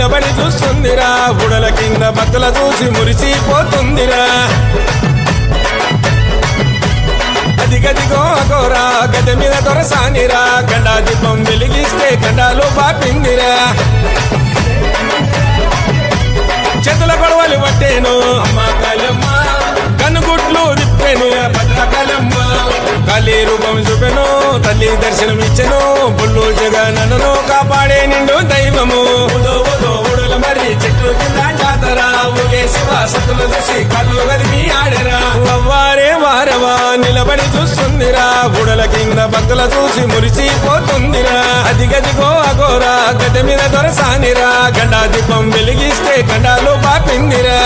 నిలబడి చూస్తుందిరా బుడల కింద భక్తుల చూసి మురిసిపోతుందిరా అదిగదిగో అగోరా గద మీద దొరసానిరా గండా దీపం వెలిగిస్తే గండాలు బాపిందిరా చేతుల గొడవలు పట్టేను అమ్మ కాళమ్మ కనుగుట్లు తిప్పెను భద్రకాళమ్మ కాళీ రూపం చూపెను తల్లి దర్శనం ఇచ్చెను బుల్లు జగనను కాపాడే నిండు దైవము ఊడుల మరి చెట్టు కింద జాతర ఊగే శివ సత్తులు చూసి కళ్ళు గదిమి ఆడరా అవ్వారే వారవా నిలబడి చూస్తుందిరా బుడల కింద భక్తుల చూసి మురిసిపోతుందిరా అదిగదిగో అగోరా గడ్డ మీద దొరసానిరా గండా దీపం వెలిగిస్తే గండాలు బాపిందిరా